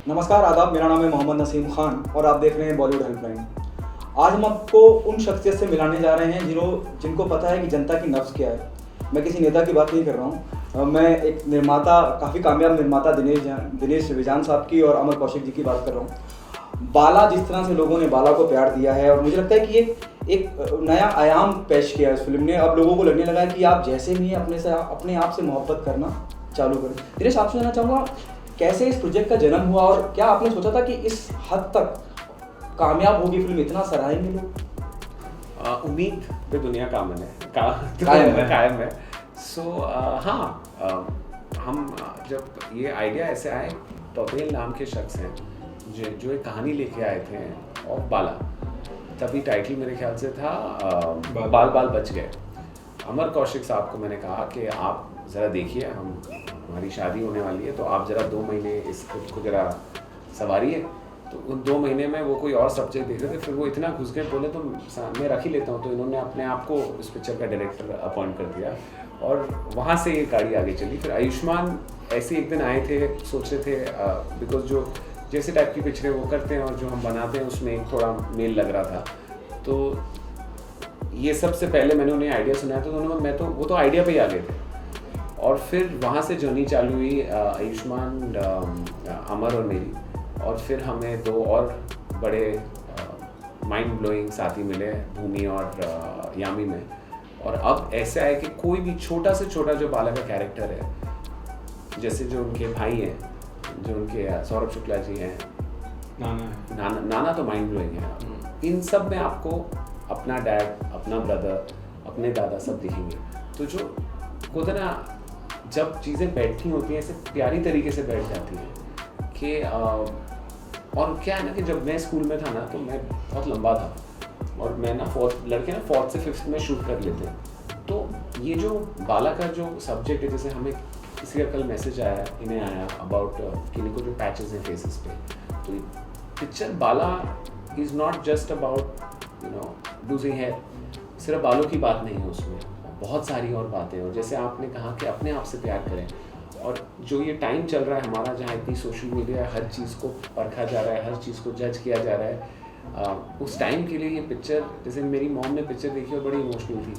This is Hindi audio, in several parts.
नमस्कार, आदाब। मेरा नाम है मोहम्मद नसीम खान और आप देख रहे हैं बॉलीवुड हेल्पलाइन। आज हम आपको उन शख्सियत से मिलाने जा रहे हैं जिनको पता है कि जनता की नब्ज़ क्या है। मैं किसी नेता की बात नहीं कर रहा हूँ। मैं एक निर्माता, काफ़ी कामयाब निर्माता दिनेश विजान साहब की और अमर कौशिक जी की बात कर रहा हूँ। बाला, जिस तरह से लोगों ने बाला को प्यार दिया है और मुझे लगता है कि एक नया आयाम पेश किया है इस फिल्म ने। अब लोगों को लगने लगा है कि आप जैसे भी हैं अपने आप से मोहब्बत करना चालू करें। दिनेश, आपसे जानना चाहूँगा, कैसे इस प्रोजेक्ट का जन्म हुआ और क्या आपने सोचा था कि इस हद तक कामयाब होगी फिल्म, इतना सराहेंगे लोग? उम्मीद पे दुनिया कायम है। हम जब ये आइडिया ऐसे आए, तौबेल नाम के शख्स हैं जो एक कहानी लेके आए थे और बाला, तभी टाइटल मेरे ख्याल से था बाल बाल बच गए। अमर कौशिक साहब को मैंने कहा कि आप ज़रा देखिए, हमारी शादी होने वाली है, तो आप ज़रा 2 महीने इस खुद को ज़रा संवारिए। तो उन 2 महीने में वो कोई और सब्जेक्ट देख रहे थे, फिर वो इतना घुस गए, बोले तो मैं रख ही लेता हूँ। तो इन्होंने अपने आप को इस पिक्चर का डायरेक्टर अपॉइंट कर दिया और वहाँ से ये गाड़ी आगे चली। फिर आयुष्मान ऐसे एक दिन आए थे, सोच रहे थे बिकॉज जो जैसे टाइप की पिक्चरें वो करते हैं और जो हम बनाते हैं उसमें एक थोड़ा मेल लग रहा था। तो ये सबसे पहले मैंने उन्हें आइडिया सुनाया था, तो उन्होंने वो तो आइडिया पे ही आ गए थे। और फिर वहाँ से जर्नी चालू हुई, आयुष्मान, अमर और मेरी। और फिर हमें 2 और बड़े माइंड ब्लोइंग साथी मिले, भूमि और यामी में। और अब ऐसा है कि कोई भी छोटा से छोटा जो बाला का कैरेक्टर है, जैसे जो उनके भाई हैं, जो उनके सौरभ शुक्ला जी हैं, नाना तो माइंड ब्लोइंग है। इन सब में आपको अपना डैड, अपना ब्रदर, अपने दादा सब दिखेंगे। तो जो होता ना, जब चीज़ें बैठी होती हैं ऐसे प्यारी तरीके से बैठ जाती हैं कि और क्या है ना कि जब मैं स्कूल में था ना, तो मैं बहुत लंबा था और मैं ना 4th से 5th में शूट कर लेते हैं। तो ये जो बाला का जो सब्जेक्ट है, जैसे हमें किसी का कल मैसेज आया, इन्हें आया अबाउट किन्हीं को जो पैचेस हैं फेसेस पे, तो picture Bala is not just about losing hair. सिर्फ बालों की बात नहीं है उसमें, बहुत सारी और बातें। और जैसे आपने कहा कि अपने आप से प्यार करें, और जो ये टाइम चल रहा है हमारा, जहाँ इतनी सोशल मीडिया हर चीज़ को परखा जा रहा है, हर चीज़ को जज किया जा रहा है, उस टाइम के लिए ये पिक्चर, जैसे मेरी मॉम ने पिक्चर देखी और बड़ी इमोशनल थी,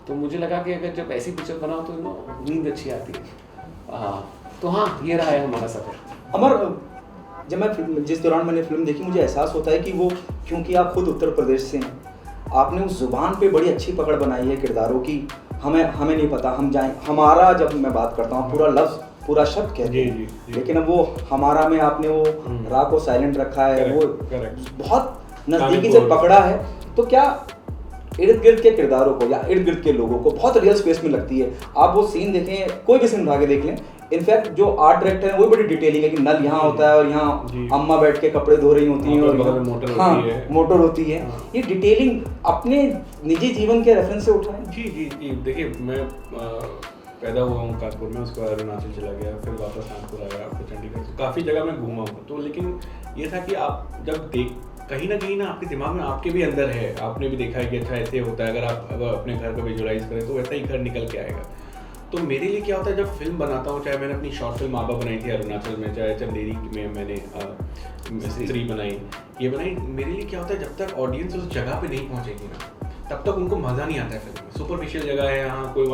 तो मुझे लगा कि अगर जब ऐसी पिक्चर बनाओ तो नींद अच्छी आती है। तो हाँ, ये रहा है हमारा सफ़र। अमर, जिस दौरान मैंने फिल्म देखी, मुझे एहसास होता है कि वो, क्योंकि आप खुद उत्तर प्रदेश से हैं, आपने उस ज़ुबान पे बड़ी अच्छी पकड़ बनाई है किरदारों की। हमें नहीं पता, हम जाएं हमारा, जब मैं बात करता हूँ पूरा लफ्ज़, पूरा शब्द कहते हैं, लेकिन अब वो हमारा में आपने वो रा को साइलेंट रखा है, वो बहुत नज़दीकी से पकड़ा है। तो क्या इर्द गिर्द के किरदारों को या इर्द गिर्द के लोगों को बहुत रियल स्पेस में लगती है? आप वो सीन देखें, कोई भी सीन उठा के देख लें, इनफैक्ट जो आर्ट डायरेक्टर है वो बड़ी डिटेलिंग है कि नल यहाँ होता है और यहाँ अम्मा बैठ के कपड़े धो रही होती हैं और मोटर होती है। ये डिटेलिंग अपने निजी जीवन के रेफरेंस से उठाएं। जी, देखिए, मैं पैदा हुआ हूँ कानपुर में, उसके बाद अरुणाचल चला गया, फिर वापस कानपुर आया, फिर चंडीगढ़, काफ़ी जगह मैं घूमा हूँ। तो लेकिन ये था कि आप जब कहीं ना आपके दिमाग में, आपके भी अंदर है, आपने भी देखा है कि अच्छा ऐसे होता है, अगर अपने घर को विजुअलाइज करें तो वैसा ही घर निकल के आएगा। तो मेरे लिए क्या होता है, जब फिल्म बनाता हूँ, चाहे मैंने अपनी शॉर्ट फिल्म आबा बनाई थी अरुणाचल में, चाहे चंदेरी में मैंने स्त्री बनाई, ये बनाई, मेरे लिए क्या होता है, जब तक ऑडियंस उस जगह पे नहीं पहुँचेगी ना, तब तक उनको मज़ा नहीं आता है फिल्म में। सुपरफिशियल जगह है, यहाँ कोई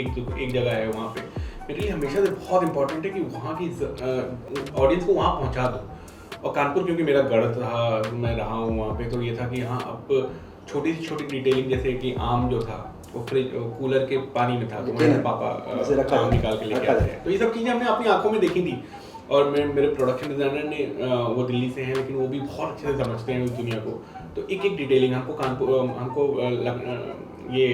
एक जगह है, वहाँ पे मेरे लिए हमेशा से बहुत इंपॉर्टेंट है कि वहाँ की ऑडियंस को वहाँ पहुँचा दो। और कानपुर क्योंकि मेरा गढ़ था, मैं रहा हूँ वहाँ पे, तो ये था कि हाँ, अब छोटी से छोटी डिटेलिंग, जैसे कि आम जो था वो कूलर के पानी में था, तो मेरे पापा आम निकाल के लेके आते हैं। तो ये सब चीज़ें हमने अपनी आंखों में देखी थी। और मेरे प्रोडक्शन डिज़ाइनर ने, वो दिल्ली से हैं, लेकिन वो भी बहुत अच्छे से समझते हैं उस दुनिया को। तो एक डिटेलिंग हमको ये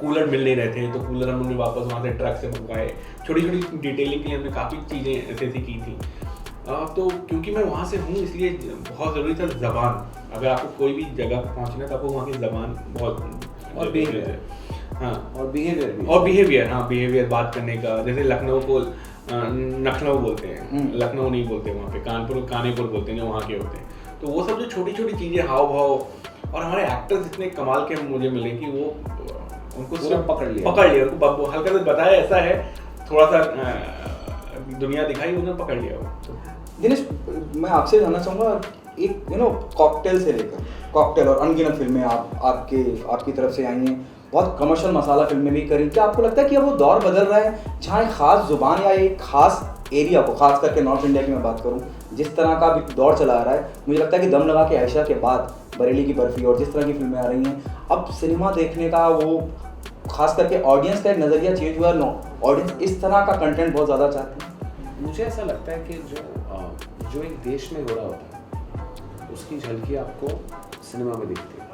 कूलर मिल नहीं रहे थे, तो कूलर हमने वापस वहाँ से ट्रक से मंगवाए। छोटी छोटी डिटेलिंग के लिए हमने काफ़ी चीज़ें ऐसे की थी। तो क्योंकि मैं वहाँ से हूँ, इसलिए बहुत ज़रूरी था ज़बान। अगर आपको कोई भी जगह पहुँचना है तो आपको वहाँ की ज़बान बहुत, और बिहेवियर है। हाँ, और बिहेवियर बात करने का, जैसे लखनऊ को लखनऊ बोलते हैं, लखनऊ नहीं बोलते वहाँ पे, कानपुर बोलते हैं, वहाँ के होते हैं। तो वो सब जो छोटी छोटी चीज़ें, हाव भाव, और हमारे एक्टर्स इतने कमाल के मुझे मिले कि वो उनको सिर्फ पकड़ लिया, उनको हल्का से बताया, ऐसा है, थोड़ा सा दुनिया दिखाई, उन्होंने पकड़ लिया वो। तो दिनेश, मैं आपसे जानना चाहूँगा, एक कॉकटेल से लेकर कॉकटेल और अनगिनत फिल्में आपकी तरफ से आई हैं, बहुत कमर्शियल मसाला फिल्में भी करी। क्या आपको लगता है कि अब वो दौर बदल रहा है जहाँ एक खास जुबान या एक खास एरिया को, खास करके नॉर्थ इंडिया की मैं बात करूँ, जिस तरह का भी दौर चला आ रहा है, मुझे लगता है कि दम लगा के आयशा के बाद बरेली की बर्फी और जिस तरह की फिल्में आ रही हैं, अब सिनेमा देखने का वो खास करके ऑडियंस का एक नज़रिया चेंज हुआ है। ऑडियंस इस तरह का कंटेंट बहुत ज़्यादा चाहते हैं। मुझे ऐसा लगता है कि जो एक देश में हो रहा होता है उसकी झलकी आपको सिनेमा में दिखती है,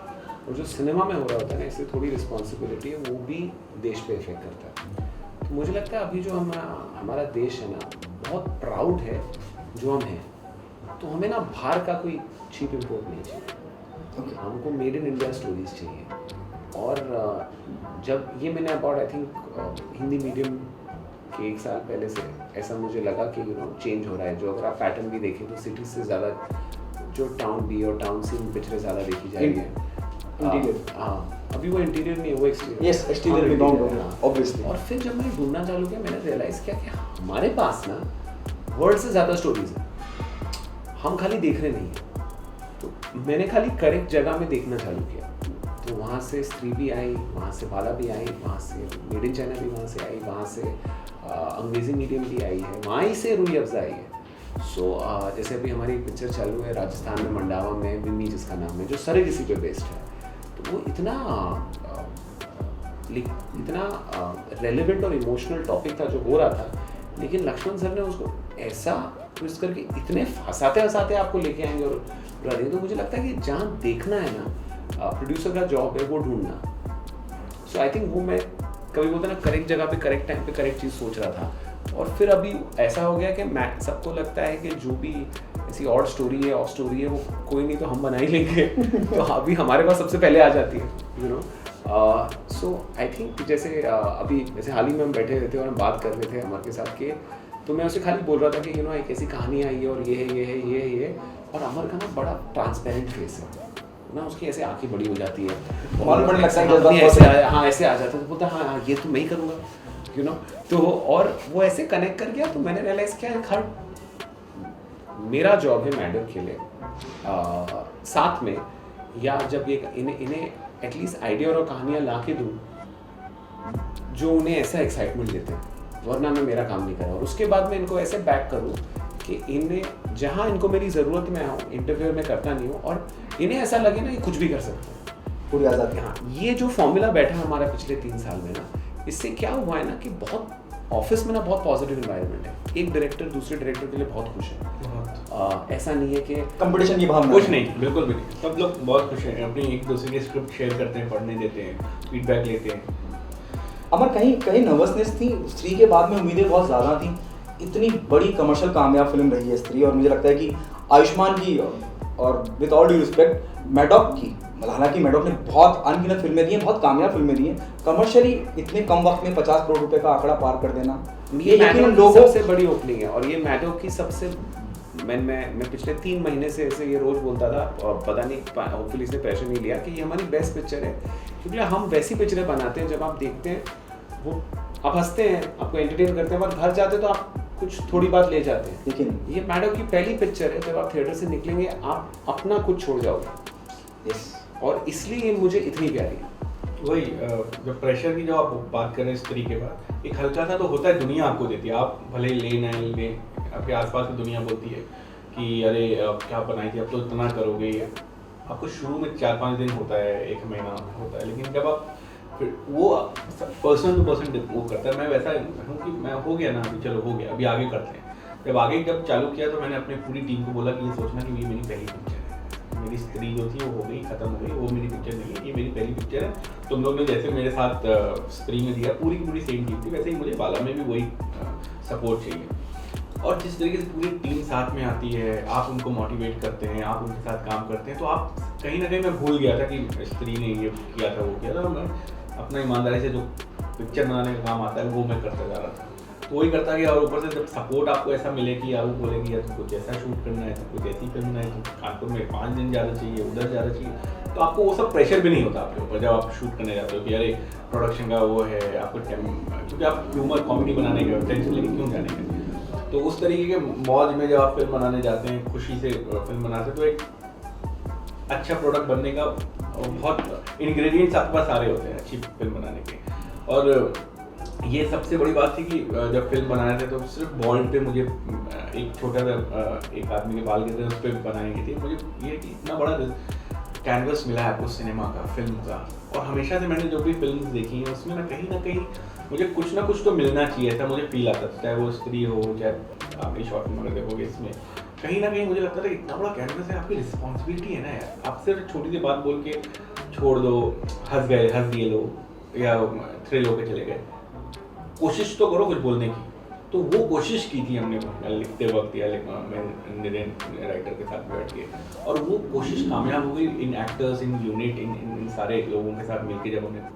और जो सिनेमा में हो रहा होता है ना, इससे थोड़ी रिस्पॉन्सिबिलिटी है, वो भी देश पे इफेक्ट करता है। तो मुझे लगता है अभी जो हमारा देश है ना, बहुत प्राउड है जो हम हैं, तो हमें ना बाहर का कोई चीप इम्पोर्ट नहीं चाहिए, हमको मेड इन इंडिया स्टोरीज चाहिए। और जब ये मैंने about I think Hindi medium के 1 साल पहले से ऐसा मुझे लगा कि चेंज हो रहा है। जो अगर आप पैटर्न भी देखें तो सिटी से ज़्यादा जो टाउन बी और टाउन सी पिक्चरें ज़्यादा देखी जाएगी। हाँ, अभी वो इंटीरियर नहीं है, वो एक्सटीरियर भी बाउंड होगा ऑब्वियसली। और फिर जब मैंने ढूंढना चालू किया, मैंने रियलाइज़ किया कि हमारे पास ना वर्ल्ड से ज़्यादा स्टोरीज हैं, हम खाली देख रहे नहीं हैं। तो मैंने खाली करेक्ट जगह में देखना चालू किया, तो वहाँ से स्त्री भी आई, वहाँ से बाला भी आई, वहाँ से मेड इन चाइना भी वहाँ से आई, वहाँ से अंग्रेज़ी मीडियम भी आई है, वहाँ ही से रूई अफ़ज़ा आई है। सो जैसे अभी हमारी एक पिक्चर चालू है राजस्थान में, मंडावा में, विमी जिसका नाम है, जो सरगसी पे बेस्ड है। तो वो इतना रेलेवेंट और इमोशनल टॉपिक था जो हो रहा था, लेकिन लक्ष्मण सर ने उसको ऐसा ट्विस्ट करके इतने हंसाते आपको लेके आएंगे और बुला देंगे। तो मुझे लगता है कि जहाँ देखना है ना, प्रोड्यूसर का जॉब है वो ढूंढना। सो आई थिंक वो मैं कभी बोलता ना, करेक्ट जगह पे करेक्ट टाइम पे करेक्ट चीज़ सोच रहा था। और फिर अभी ऐसा हो गया कि मैं सबको लगता है कि जो भी ऐसी और स्टोरी है वो कोई नहीं तो हम बना ही लेंगे। तो अभी हमारे पास सबसे पहले आ जाती है, सो आई थिंक जैसे अभी जैसे हाल ही में हम बैठे रहते और हम बात कर रहे थे अमर के साथ के, तो मैं उसे खाली बोल रहा था कि एक ऐसी कहानी आई है और ये है। और अमर का ना बड़ा ट्रांसपेरेंट फेस है ना, उसकी ऐसे आंखें बड़ी हो जाती है, ऐसे आ जाता है, तो बोलता हाँ ये तो मैं ही करूँगा, तो और वो ऐसे कनेक्ट कर गया। तो मैंने रियलाइज़ किया हर मेरा जॉब है मैडम खेले साथ में, या जब ये इन्हें एटलीस्ट आइडिया और कहानियाँ ला के दूँ जो उन्हें ऐसा एक्साइटमेंट देते हैं, वरना मैं मेरा काम नहीं कर रहा। और उसके बाद मैं इनको ऐसे बैक करूँ कि इन्हें जहाँ इनको मेरी ज़रूरत में आऊँ, इंटरव्यू में करता नहीं हूँ, और इन्हें ऐसा लगे ना ये कुछ भी कर सकते हैं, पूरी आज़ादी। हाँ, ये जो फॉर्मूला बैठा है हमारा पिछले 3 साल में ना, इससे क्या हुआ है ना कि बहुत ऑफिस में ना बहुत पॉजिटिव एनवायरनमेंट है। एक डायरेक्टर दूसरे डायरेक्टर के लिए बहुत खुश है, ऐसा नहीं है कि कंपटीशन की भावना, कुछ नहीं, बिल्कुल भी नहीं। सब लोग बहुत खुश हैं, अपनी एक दूसरे की स्क्रिप्ट शेयर करते हैं, पढ़ने देते हैं, फीडबैक लेते हैं। अमर, कहीं नर्वसनेस थी? स्त्री के बाद में उम्मीदें बहुत ज़्यादा थी, इतनी बड़ी कमर्शियल कामयाब फिल्म रही है स्त्री, और मुझे लगता है कि आयुष्मान की और with all due respect Maddock की, हालांकि मैडॉक ने बहुत अनगिनत फिल्में दी हैं, बहुत कामयाब फिल्में दी हैं, कमर्शियली इतने कम वक्त में 50 करोड़ रुपए का आंकड़ा पार कर देना, ये यकीनन लोगों सबसे बड़ी ओपनिंग है। और ये मैडॉक की सबसे मैं पिछले 3 महीने से ऐसे ये रोज बोलता था, और पता नहीं होपफुली इसने प्रेशर नहीं लिया कि ये हमारी बेस्ट पिक्चर है, क्योंकि हम वैसी पिक्चरें बनाते हैं जब आप देखते हैं वो आप हंसते हैं, आपको एंटरटेन करते हैं, पर घर जाते तो आप कुछ थोड़ी बात ले जाते हैं। लेकिन ये मैडम की पहली पिक्चर है, जब आप थिएटर से निकलेंगे आप अपना कुछ छोड़ जाओगे। यस, और इसलिए मुझे इतनी प्यारी है। वही जब प्रेशर की जो आप बात कर रहे हैं स्त्री के बाद, एक हल्का सा तो होता है, दुनिया आपको देती है, आप भले ले ना ले, आपके आसपास की दुनिया बोलती है कि अरे क्या बनाई थी, अब तो इतना करोगे। आपको शुरू में 4-5 दिन होता है, 1 महीना होता है, लेकिन जब आप फिर वो पर्सन टू पर्सन वो करता है। मैं वैसा हूँ कि मैं हो गया ना, अभी चलो हो गया, अभी आगे करते हैं। जब चालू किया तो मैंने अपनी पूरी टीम को बोला कि ये सोचना कि ये मेरी पहली पिक्चर है, मेरी स्त्री जो थी वो हो गई, खत्म हो गई, वो मेरी पिक्चर नहीं है, ये मेरी पहली पिक्चर है। तुम लोग ने जैसे मेरे साथ स्त्री में दिया, पूरी की पूरी सेम टीम थी, वैसे ही मुझे बाला में भी वही सपोर्ट चाहिए। और जिस तरीके से पूरी टीम साथ में आती है, आप उनको मोटिवेट करते हैं, आप उनके साथ काम करते हैं, तो आप कहीं ना कहीं मैं भूल गया था कि स्त्री ने ये किया था, वो किया था। मैं अपना ईमानदारी से जो पिक्चर बनाने का काम आता है वो मैं करता जा रहा था, तो वही करता गया। और ऊपर से जब सपोर्ट आपको ऐसा मिले कि यार वो बोलेगी यार तो कुछ ऐसा शूट करना है, तो कुछ ऐसी फिल्म है, तो कानपुर में 5 दिन ज़्यादा चाहिए, उधर ज़्यादा चाहिए, तो आपको वो सब प्रेशर भी नहीं होता आपके ऊपर जब आप शूट करने जाते हो कि अरे प्रोडक्शन का वो है, आपको क्योंकि आप ह्यूमर कॉमेडी बनाने के टेंशन लेके क्यों जाने के। उस तरीके के मौज में जब आप फिल्म बनाने जाते हैं, खुशी से फिल्म बनाते हैं, तो एक अच्छा प्रोडक्ट बनने का बहुत इंग्रेडिएंट्स आपके पास सारे होते हैं अच्छी फिल्म बनाने के। और ये सबसे बड़ी बात थी कि जब फिल्म बना रहे थे तो सिर्फ बॉन्ड पे मुझे एक छोटा सा एक आदमी के बाल गिरते उस पर बनाने की थी। मुझे ये कि इतना बड़ा कैनवस मिला है आपको सिनेमा का, फिल्म का, और हमेशा से मैंने जो भी फिल्म देखी हैं उसमें ना कहीं मुझे कुछ ना कुछ तो मिलना चाहिए, ऐसा मुझे फील आता था। चाहे वो स्त्री हो, चाहे आपकी शॉर्ट फिल्म अगर देखोगे, इसमें कहीं ना कहीं मुझे लगता था इतना बड़ा कैनवस है, आपकी रिस्पॉन्सिबिलिटी है ना यार। आप सिर्फ छोटी सी बात बोल के छोड़ दो, हंस दिए लोग या थ्रिल होके चले गए, कोशिश तो करो कुछ बोलने की। तो वो कोशिश की थी हमने लिखते वक्त या राइटर के साथ बैठ के, और वो कोशिश कामयाब हो गई इन एक्टर्स, इन यूनिट, इन सारे लोगों के साथ मिलके जब हमने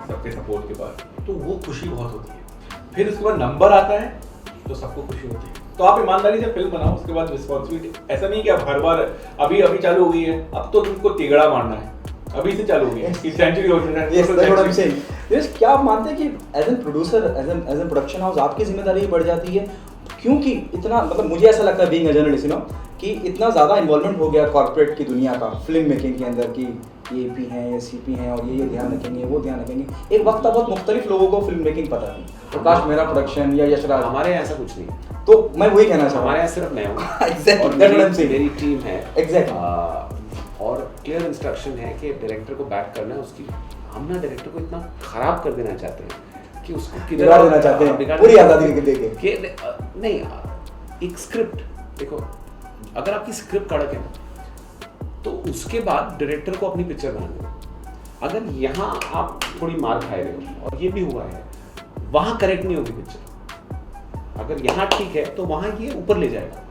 सबके सपोर्ट के बाद, तो वो खुशी बहुत होती है। फिर उसके बाद नंबर आता है तो सबको खुशी होती है। तो आप ईमानदारी से फिल्म बनाओ, उसके बाद रिस्पॉन्सिबिलिटी। ऐसा नहीं कि आप हर बार अभी चालू हो गई है, अब तो तुमको तिगड़ा मारना है, अभी से चालू हो गई है, सेंचुरी हो रहा है। यस, क्या आप मानते हैं कि as an producer, as an production house आपकी जिम्मेदारी बढ़ जाती है? क्योंकि इतना, मतलब मुझे ऐसा लगता है being a journalist, you know, कि इतना ज़्यादा इन्वॉल्वमेंट हो गया कॉर्पोरेट की दुनिया का फिल्म मेकिंग के अंदर, कि ये पी हैं, ये सी पी हैं, और ये ध्यान रखेंगे, वो ध्यान रखेंगे। एक वक्त था बहुत मुख्तलिफ लोगों को फिल्म मेकिंग पता थी, प्रकाश मेहरा प्रोडक्शन या यशराज। हमारे यहाँ ऐसा कुछ नहीं। तो मैं वही कहना चाहूँगा, हमारे यहाँ सिर्फ मैं हूँ एग्जैक्टली, मेरी टीम है, एग्जैक्टली, और क्लियर इंस्ट्रक्शन है कि डायरेक्टर को बैक करना है। उसकी हम ना डायरेक्टर को इतना खराब कर देना चाहते हैं कि उसको बिगाड़ देना चाहते हैं, पूरी आज़ादी देके कि नहीं। एक स्क्रिप्ट देखो, अगर आपकी स्क्रिप्ट कड़क है तो उसके बाद डायरेक्टर को अपनी पिक्चर बनानी है। अगर यहाँ आप थोड़ी मार खाए रहे हो, और ये भी हुआ है, वहाँ करेक्ट नहीं होगी पिक्चर। अगर यहाँ ठीक है तो वहाँ ये ऊपर ले जाएगा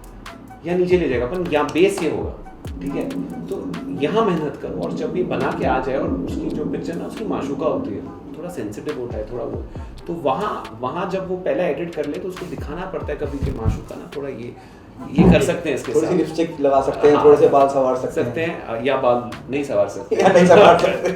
या नीचे ले जाएगा, पर यहाँ बेस ये होगा, ठीक है। तो यहाँ मेहनत करो, और जब ये बना के आ जाए, और उसकी जो पिक्चर ना उसकी माशूका होती है, थोड़ा सेंसिटिव होता है थोड़ा वो, तो वहाँ जब वो पहले एडिट कर ले तो उसको दिखाना पड़ता है कभी कि माशूका ना थोड़ा ये कर सकते हैं, इसके साथ लिपस्टिक लगा सकते हैं, थोड़े से बाल संवार सकते हैं, या बाल नहीं संवार सकते या नहीं संवार सकते।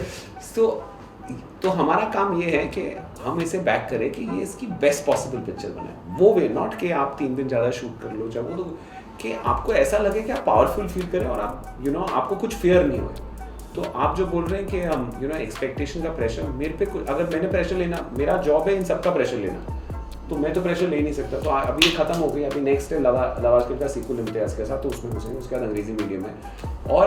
तो हमारा काम ये है कि हम इसे बैक करें कि ये इसकी बेस्ट पॉसिबल पिक्चर बनाए। वो वे नॉट कि आप 3 दिन ज़्यादा शूट कर लो, जब वो तो कि आपको ऐसा लगे कि आप पावरफुल फील करें, और आप आपको कुछ फियर नहीं हो। तो आप जो बोल रहे हैं कि हम एक्सपेक्टेशन का प्रेशर, मेरे पे अगर मैंने प्रेशर लेना, मेरा जॉब है इन सब का प्रेशर लेना, तो मैं तो प्रेशर ले नहीं सकता। तो अभी ये खत्म हो गई, अभी नेक्स्ट है लवाजकिल का सीक्वल इम्तियाज़ के साथ, तो उसमें घुसेंगे, उसके बाद अंग्रेजी मीडियम है। और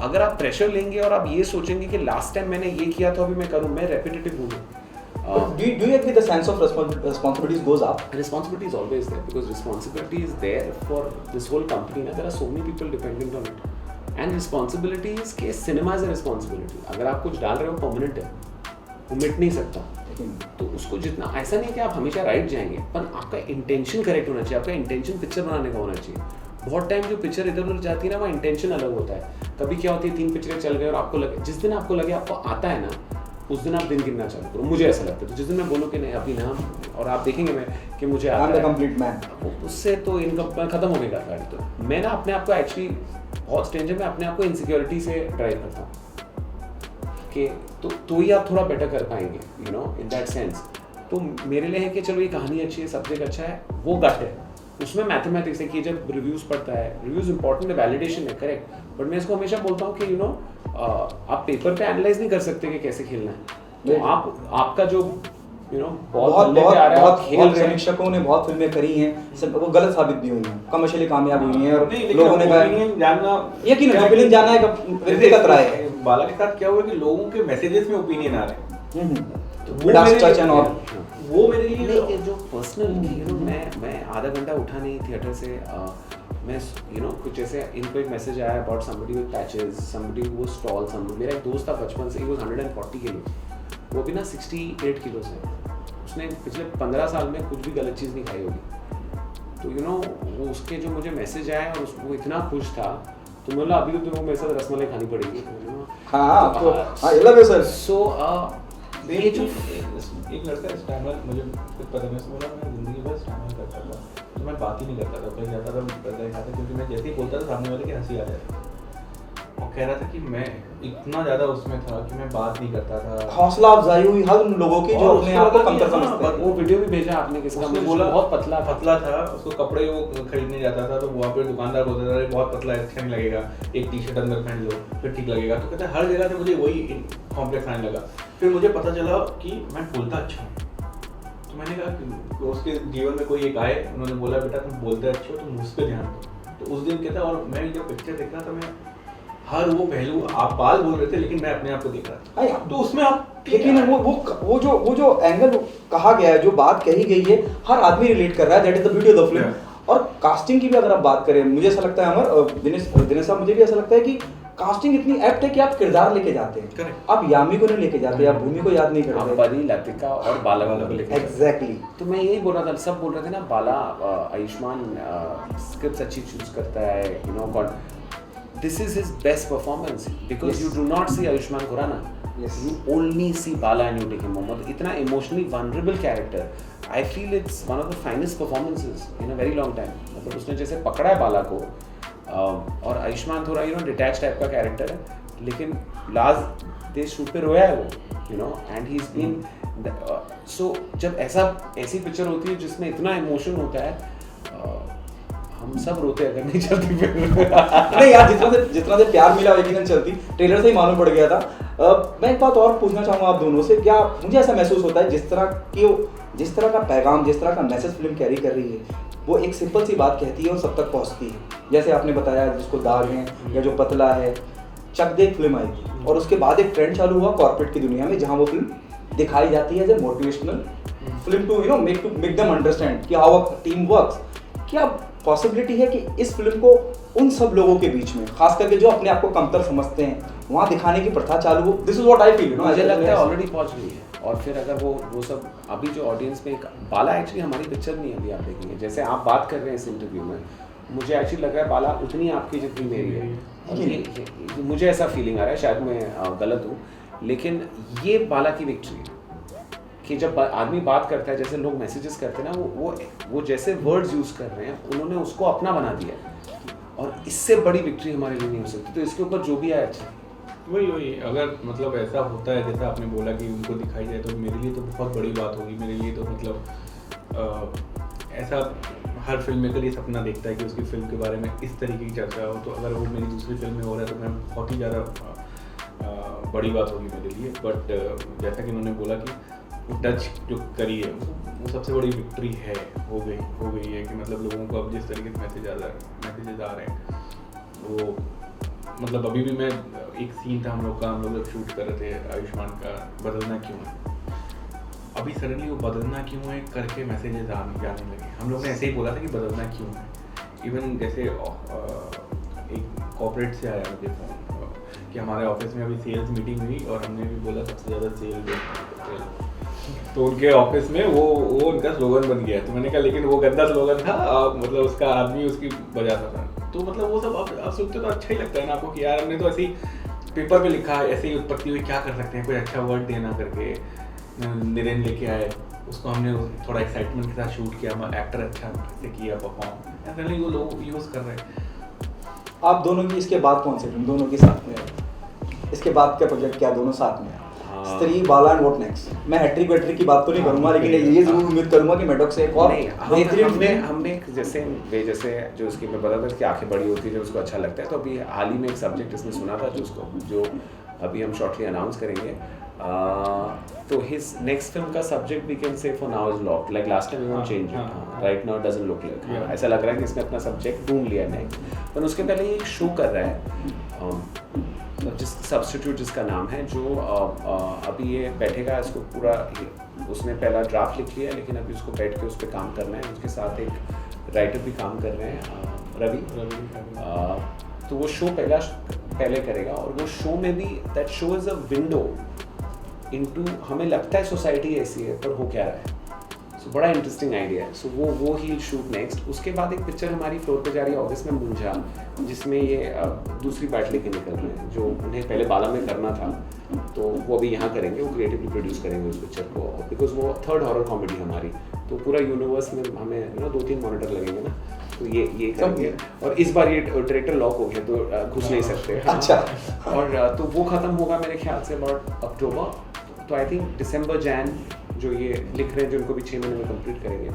अगर आप प्रेशर लेंगे और आप ये सोचेंगे कि लास्ट टाइम मैंने ये किया तो अभी मैं करूँ, मैं रेपिटेटिव हूँ। Do you agree the sense of responsibilities goes up? Responsibility is always there, because responsibility is there for this whole company. ना, there are so many people dependent on it, and responsibility is कि cinema is a responsibility. अगर आप कुछ डाल रहे हो permanent है, वो मिट नहीं सकता। तो उसको जितना, ऐसा नहीं कि आप हमेशा राइट जाएंगे, पर आपका इंटेंशन करेक्ट होना चाहिए, आपका इंटेंशन पिक्चर बनाने का होना चाहिए। बहुत टाइम जो पिक्चर इधर उधर जाती है ना, वहाँ इंटेंशन अलग होता है। कभी क्या होती है, 3 पिक्चरें चल गए और आपको लगे, जिस दिन आपको लगे आपको आता है ना, उस दिन आप दिन गिनना चालू करो, मुझे ऐसा लगता है। तो जिस दिन मैं बोलूँ कि नहीं अभी ना, और आप देखेंगे मैं कि मुझे आता है कंप्लीट मैन, उससे तो इनकम खत्म हो गया गाड़ी। तो मैं ना अपने आप को एक्चुअली बहुत स्ट्रेंज है, मैं अपने आप को इनसिक्योरिटी से ड्राइव करता हूँ कि तो ही आप थोड़ा बेटर कर पाएंगे, इन दैट सेंस। तो मेरे लिए है कि चलो ये कहानी अच्छी है, सब्जेक्ट अच्छा है, वो गट है, उसमें मैथमेटिक्स है कि जब रिव्यूज़ पढ़ता है, रिव्यूज़ इंपॉर्टेंट है, वैलिडेशन है, करेक्ट, बट मैं इसको हमेशा बोलता हूँ कि आप पेपर पे एनालाइज नहीं कर सकते कि कैसे खेलना है। तो आपका जो बहुत समीक्षकों ने बहुत फिल्में करी हैं, सब वो गलत साबित भी हुई हैं, कमर्शियली कामयाब हुई हैं, और लोगों ने जानना, यकीन ओपिनियन जानना है, व्यक्तिगत राय है। बाला के साथ क्या हुआ कि लोगों के मैसेजेस में ओपिनियन आ रहे हैं, वो मेरे लिए जो पर्सनल, मैं आधा घंटा उठा नहीं थिएटर से, मैं कुछ ऐसे, इनको एक मैसेज आया about somebody with patches, somebody who was tall, somebody, मेरा एक दोस्त था बचपन से, ही वाज 140 किलो, वो भी ना 68 किलो से, उसने पिछले 15 साल में कुछ भी गलत चीज़ नहीं खाई होगी। तो वो उसके जो मुझे मैसेज आया, और वो इतना खुश था, तो मैं बोला अभी तो मेरे साथ रसमलाई खानी पड़ेगी। ये जो एक लड़का स्टैमर, मुझे कुछ पता नहीं, बोला मैं ज़िंदगी भर स्टैमर करता था, तो मैं बात ही नहीं करता था, मैं जाता था, क्योंकि मैं जैसे ही बोलता था सामने वाले की हंसी आ जाती। और कह रहा था कि मैं इतना ज़्यादा उसमें था कि मैं बात नहीं करता था। हौसला अफजाई हुई हर उन लोगों की जो और अपने उसको आप को लगा कि कमतर हाँ, समझते हैं। वो वीडियो भी भेजा आपने किसका, उसने मुझे बोला बहुत पतला था, उसको कपड़े वो खरीदने जाता था तो वहाँ पे दुकानदार बोलता था बहुत पतला है, अच्छा नहीं लगेगा, एक टी शर्ट अंदर पहन लो फिर ठीक लगेगा। तो कहता है हर जगह से मुझे वही कॉम्प्लेक्स आने लगा। फिर मुझे पता चला कि मैं बोलता अच्छा हूँ। तो मैंने कहा कि उसके जीवन में कोई एक आए, उन्होंने बोला बेटा तुम बोलते अच्छे हो, तुम उस पर ध्यान दो। तो उस दिन कहता और मैं जब पिक्चर देख रहा था, मैं हर वो पहलू, आप बाल बोल रहे थे लेकिन मैं अपने आप को देख रहा था, तो उसमें आप लेकिन वो जो एंगल कहा गया है, जो बात कही गई है, हर आदमी रिलेट कर रहा है, that is the beauty of the film. और कास्टिंग की भी अगर आप बात करें, मुझे ऐसा लगता है अमर, दिनेश साहब, मुझे भी ऐसा लगता है कि कास्टिंग इतनी एप्ट है कि आप किरदार लेके जाते हैं। Correct. आप यामी को नहीं लेके जाते, आप भूमि को याद नहीं आप करते। परी, लतिका और बाला को लेके एग्जैक्टली। तो मैं यही बोल रहा था, सब बोल रहे थे ना बाला, आयुष्मान स्क्रिप्ट्स अच्छी चूज करता है, you know God, this is his best performance because you do not see Ayushmann Khurrana. Yes. You only see Bala and you take him home. इतना emotionally vulnerable character. I feel it's one of the finest performances in a very long time. मतलब उसने जैसे पकड़ा है बाला को, और आयुष्मान थोड़ा डिटैच टाइप का कैरेक्टर है, लेकिन लास्ट डे शूट पे रोया है वो, and he's been so जब ऐसी पिक्चर होती है जिसमें इतना इमोशन होता है, हम सब रोते अगर नहीं चलती फिल्म। नहीं यार, जितना से प्यार मिला यकीनन चलती, ट्रेलर से ही मालूम पड़ गया था। मैं एक बात और पूछना चाहूँगा आप दोनों से, क्या मुझे ऐसा महसूस होता है जिस तरह का पैगाम, जिस तरह का मैसेज फिल्म कैरी कर रही है, वो एक सिंपल सी बात कहती है और सब तक पहुँचती है। जैसे आपने बताया जिसको दाग है या जो पतला है, चक दे फिल्म आई थी और उसके बाद एक ट्रेंड चालू हुआ कॉर्पोरेट की दुनिया में, जहाँ वो फिल्म दिखाई जाती है as a motivational film to make them understand कि हाउ अ टीम वर्क्स। क्या पॉसिबिलिटी है कि इस फिल्म को उन सब लोगों के बीच में, खास करके जो अपने आप को कमतर समझते हैं, वहाँ दिखाने की प्रथा चालू हो? This is what I feel. मुझे लगता है ऑलरेडी पहुंच गई है। और फिर अगर वो सब अभी जो ऑडियंस में, बाला एक्चुअली हमारी पिक्चर नहीं है, अभी आप देखेंगे जैसे आप बात कर रहे हैं इस इंटरव्यू में, मुझे एक्चुअली लग रहा है बाला उतनी आपकी जितनी मेरी है। और ये मुझे ऐसा फीलिंग आ रहा है, शायद मैं गलत हूँ, लेकिन ये बाला की विक्ट्री है कि जब आदमी बात करता है, जैसे लोग मैसेजेस करते हैं ना, वो जैसे वर्ड्स यूज़ कर रहे हैं, उन्होंने उसको अपना बना दिया है, और इससे बड़ी विक्ट्री हमारे लिए नहीं हो सकती। तो इसके ऊपर जो भी आया अच्छा, वही अगर मतलब ऐसा होता है जैसा आपने बोला कि उनको दिखाई जाए, तो मेरे लिए तो बहुत बड़ी बात होगी। मेरे लिए तो मतलब ऐसा हर फिल्म मेकर ये सपना देखता है कि उसकी फिल्म के बारे में इस तरीके की चर्चा हो। तो अगर वो मेरी दूसरी फिल्म में हो रहा है तो मैं बहुत ही ज़्यादा बड़ी बात होगी मेरे लिए। बट जैसा कि उन्होंने बोला कि वो टच जो करी है वो सबसे बड़ी विक्ट्री है, हो गई है कि मतलब लोगों को अब जिस तरीके से मैसेजेस आ रहे हैं, वो मतलब अभी भी मैं एक सीन था हम लोग जब शूट कर रहे थे आयुष्मान का, बदलना क्यों है, अभी सडनली वो बदलना क्यों है करके मैसेजेस जाने लगे। हम लोग ने ऐसे ही बोला था कि बदलना क्यों है। इवन जैसे एक कॉर्पोरेट से आया मुझे फोन कि हमारे ऑफिस में अभी सेल्स मीटिंग हुई और हमने भी बोला सबसे ज़्यादा सेल, तो उनके ऑफिस में वो उनका स्लोगन बन गया। तो मैंने कहा लेकिन वो गंदा स्लोगन था, मतलब उसका आदमी उसकी बजाता था। तो मतलब वो सब आप सुनते तो अच्छा ही लगता है ना आपको कि यार हमने तो ऐसे ही पेपर पे लिखा, ऐसे ही उत्पत्ति हुई, क्या कर सकते हैं, कोई अच्छा वर्ड देना करके निरेन लेके आए, उसको हमने थोड़ा एक्साइटमेंट के साथ शूट किया, एक्टर अच्छा से किया परफॉर्म, ऐसा वो लोग यूज़ कर रहे हैं। आप दोनों की इसके बाद कौन से फिल्म दोनों के साथ में है? इसके बाद का प्रोजेक्ट क्या दोनों साथ में है? स्त्री, बाला एंड व्हाट नेक्स्ट। मैं हैट्रिक की बात तो नहीं करूंगा, लेकिन ये जरूर उम्मीद करूंगा कि मेडॉक से एक और हमने जैसे जो उसकी मैं बता था कि आंखें बड़ी होती है, जो उसको अच्छा लगता है, तो अभी हाल ही में एक सब्जेक्ट इसने सुना था जो अभी हम शॉर्टली अनाउंस करेंगे। तो हिज नेक्स्ट फिल्म का subject we can say for now is locked, like last time we won't change it, right now doesn't look like, ऐसा लग रहा है कि इसने अपना सब्जेक्ट ढूंढ लिया नेक्स्ट। पर उसके पहले ये एक शो कर रहा है सब्स्टिट्यूट जिसका नाम है, जो अभी ये बैठेगा, इसको पूरा उसने पहला ड्राफ्ट लिख लिया, लेकिन अभी उसको बैठ के उस पर काम करना है। उसके साथ एक राइटर भी काम कर रहे हैं, रवि। तो वो शो पहले करेगा, और वो शो में भी that show is a window into, हमें लगता है सोसाइटी ऐसी है पर हो क्या रहा है। सो बड़ा इंटरेस्टिंग आइडिया है। सो वो ही शूट नेक्स्ट। उसके बाद एक पिक्चर हमारी फ्लोर पे जा रही है अगस्त में, मुंजा, जिसमें ये दूसरी पार्ट लेके निकल रहे हैं, जो उन्हें पहले बाला में करना था, तो वो अभी यहाँ करेंगे, वो क्रिएटिवली प्रोड्यूस करेंगे उस पिक्चर को, बिकॉज वो थर्ड हॉरर कॉमेडी हमारी, तो पूरा यूनिवर्स में हमें 2-3 मॉनिटर लगेंगे ना, तो ये करेंगे। और इस बार ये डायरेक्टर लॉक हो गया तो घुस नहीं सकते। अच्छा। और तो वो ख़त्म होगा मेरे ख्याल से अबाउट अक्टूबर, तो आई थिंक दिसंबर जैन जो ये लिख रहे हैं जो इनको भी 6 महीने में कंप्लीट करेंगे।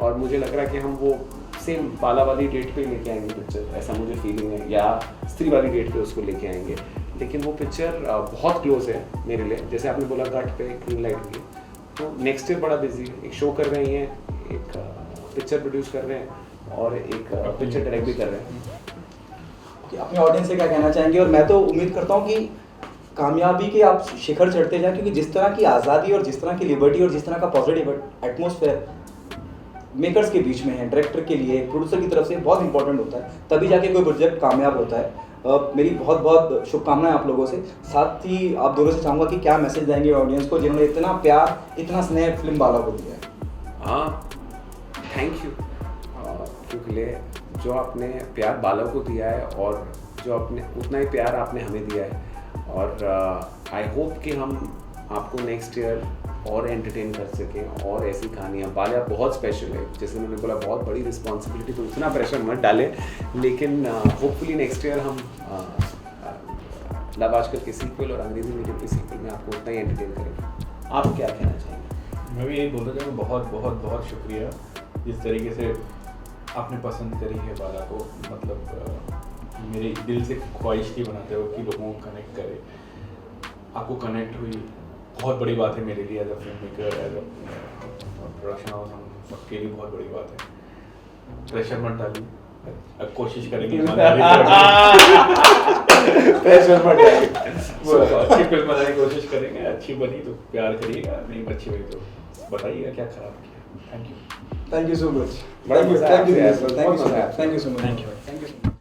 और मुझे लग रहा है कि हम वो सेम बाला वाली डेट पे लेके आएंगे पिक्चर, ऐसा मुझे फीलिंग है, या स्त्री वाली डेट पे उसको लेके आएंगे। लेकिन वो पिक्चर बहुत क्लोज है मेरे लिए, जैसे आपने बोला गट पे ग्रीन लाइट हुई, तो नेक्स्ट ईयर बड़ा बिजी, एक शो कर रहे हैं, एक पिक्चर प्रोड्यूस कर रहे हैं और एक पिक्चर डायरेक्ट भी कर रहे हैं। कि अपने ऑडियंस से क्या कहना चाहेंगे? और मैं तो उम्मीद करता हूँ कि कामयाबी के आप शिखर चढ़ते जाएं, क्योंकि जिस तरह की आज़ादी और जिस तरह की लिबर्टी और जिस तरह का पॉजिटिव एटमॉस्फेयर मेकर्स के बीच में है, डायरेक्टर के लिए, प्रोड्यूसर की तरफ से बहुत इंपॉर्टेंट होता है, तभी जाके कोई प्रोजेक्ट कामयाब होता है। मेरी बहुत बहुत शुभकामनाएं आप लोगों से। साथ ही आप दोनों से चाहूँगा कि क्या मैसेज देंगे ऑडियंस को जिन्होंने इतना प्यार, इतना स्नेह फिल्म बाला को दिया है। हाँ, थैंक यू क्योंकि जो आपने प्यार बाला को दिया है और जो आपने उतना ही प्यार आपने हमें दिया है। और आई होप कि हम आपको नेक्स्ट ईयर और एंटरटेन कर सकें और ऐसी कहानियाँ। बाला बहुत स्पेशल है, जैसे मैंने बोला बहुत बड़ी रिस्पॉन्सिबिलिटी, तो उतना प्रेशर मत डालें, लेकिन होपफुली नेक्स्ट ईयर हम लव आजकल के सीक्वल और अंग्रेजी मीडियम के सीक्वल में आपको उतना ही एंटरटेन करेंगे। आप क्या कहना चाहेंगे? मैं भी यही बोलता चाहूँगा, बहुत बहुत बहुत शुक्रिया जिस तरीके से आपने पसंद करी है बाला को। मतलब मेरे दिल से ख्वाहिश थी बनाते हो कि लोगों को कनेक्ट करे, आपको कनेक्ट हुई, बहुत बड़ी बात है मेरे लिए as a film maker, as a production house, हम सबके लिए बहुत बड़ी बात है। प्रेशर मत डालिए, अब कोशिश करेंगे प्रेशर मत डालिए, अच्छी फिल्म बनाने की कोशिश करेंगे। अच्छी बनी तो प्यार करिएगा, नहीं अच्छी बनी तो बताइएगा क्या खराब किया। Thank you so much. Thank you so much. Thank you so much.